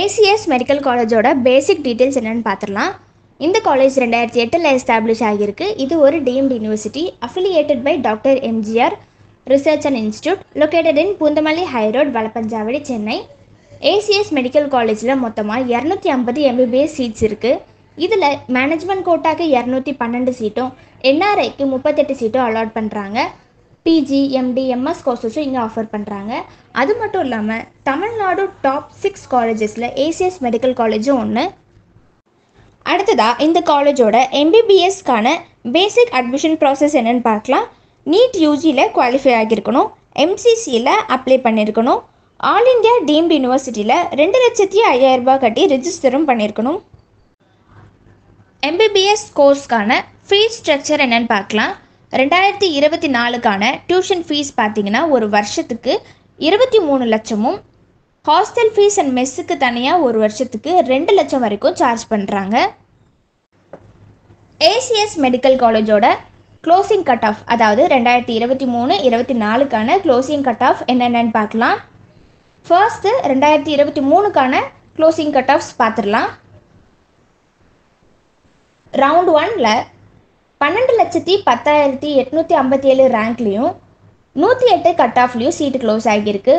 ACS medical காலேஜோட பேசிக் details என்னென்னு பார்த்துடலாம். இந்த காலேஜ் 2008 எஸ்டாப்ளிஷ் ஆகியிருக்கு. இது ஒரு deemed university affiliated by doctor MGR research and institute located in Poonamallee high road, Velappanchavadi, Chennai. ACS medical காலேஜில் மொத்தமாக 250 எம்பிபிஎஸ் சீட்ஸ் இருக்குது. இதில் மேனேஜ்மெண்ட் கோட்டாக்கு 212 சீட்டும், என்ஆர்ஐக்கு 38 சீட்டும் அலாட் பண்ணுறாங்க. பிஜி, எம்டி, எம்எஸ் கோர்சஸும் இங்கே ஆஃபர் பண்ணுறாங்க. அது மட்டும் இல்லாமல் தமிழ்நாடு டாப் 6 காலேஜஸில் ஏசிஎஸ் மெடிக்கல் காலேஜும் ஒன்று. அடுத்ததாக இந்த காலேஜோட எம்பிபிஎஸ்க்கான பேசிக் அட்மிஷன் ப்ராசஸ் என்னென்னு பார்க்கலாம். நீட் யூஜியில் குவாலிஃபை ஆகியிருக்கணும், எம்சிசியில் அப்ளை பண்ணியிருக்கணும், ஆல் இண்டியா டீம்டு யூனிவர்சிட்டியில் 2,05,000 ரூபாய் கட்டி ரிஜிஸ்டரும் பண்ணியிருக்கணும். எம்பிபிஎஸ் கோர்ஸ்க்கான ஃபீஸ் ஸ்ட்ரக்சர் என்னென்னு பார்க்கலாம். 2024க்கான டியூஷன் ஃபீஸ் பார்த்தீங்கன்னா ஒரு வருஷத்துக்கு 23 லட்சமும், ஹாஸ்டல் ஃபீஸ் அண்ட் மெஸ்ஸுக்கு தனியாக ஒரு வருஷத்துக்கு 2 லட்சம் வரைக்கும் சார்ஜ் பண்ணுறாங்க. ஏசிஎஸ் மெடிக்கல் காலேஜோட க்ளோசிங் கட் ஆஃப், அதாவது 2023-24க்கான க்ளோசிங் கட் ஆஃப் என்னென்னு பார்க்கலாம். ஃபர்ஸ்ட்டு 2023க்கான க்ளோசிங் கட் ஆஃப்ஸ் பார்த்துடலாம். ரவுண்ட் 1ல் 12,10,857 ரேங்க்லேயும் 108 கட் ஆஃப்லேயும் சீட்டு க்ளோஸ் ஆகியிருக்கு.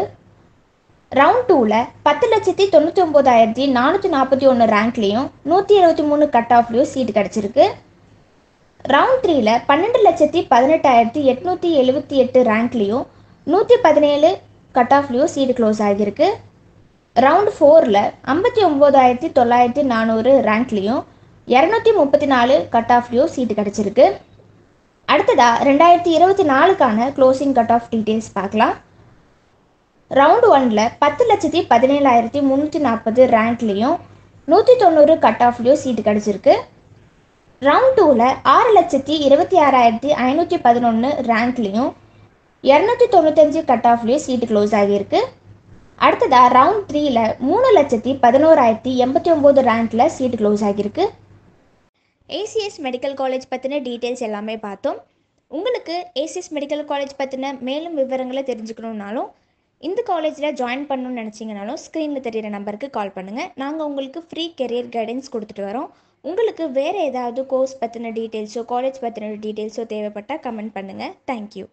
ரவுண்ட் 2ல் 10,99,441 ரேங்க்லேயும் 123 கட் ஆஃப்லேயும் சீட்டு கிடச்சிருக்கு. ரவுண்ட் 3ல் 12,18,878 ரேங்க்லேயும் 117 கட் ஆஃப்லேயும் சீட்டு க்ளோஸ் ஆகியிருக்கு. ரவுண்ட் 4ல் 59,940 ரேங்க்லேயும் 234 கட் ஆஃப்லேயும் சீட்டு கிடச்சிருக்கு. அடுத்ததாக 2024க்கான க்ளோசிங் கட் ஆஃப் டீட்டெயில்ஸ் பார்க்கலாம். ரவுண்ட் 1ல் 10,17,340 ரேங்க்லேயும் 190 கட் ஆஃப்லேயும் சீட்டு கிடச்சிருக்கு. ரவுண்ட் 2ல் 6,26,511 ரேங்க்லேயும் 295 கட் ஆஃப்லேயும் சீட்டு க்ளோஸ் ஆகியிருக்கு. அடுத்ததாக ரவுண்ட் 3ல் 3,11,089 ரேங்க்கில் சீட்டு க்ளோஸ் ஆகியிருக்கு. ஏசிஎஸ் மெடிக்கல் காலேஜ் பற்றின டீட்டெயில்ஸ் எல்லாமே பார்த்தோம். உங்களுக்கு ஏசிஎஸ் மெடிக்கல் காலேஜ் பற்றின மேலும் விவரங்களை தெரிஞ்சுக்கணுன்னாலும், இந்த காலேஜில் ஜாயின் பண்ணணும்னு நினச்சிங்கனாலும் ஸ்க்ரீனில் தெரிகிற நம்பருக்கு கால் பண்ணுங்கள். நாங்கள் உங்களுக்கு ஃப்ரீ கெரியர் கைடன்ஸ் கொடுத்துட்டு வரோம். உங்களுக்கு வேறு ஏதாவது கோர்ஸ் பற்றின டீட்டெயில்ஸோ காலேஜ் பற்றின டீட்டெயில்ஸோ தேவைப்பட்டால் கமெண்ட் பண்ணுங்கள். தேங்க்யூ.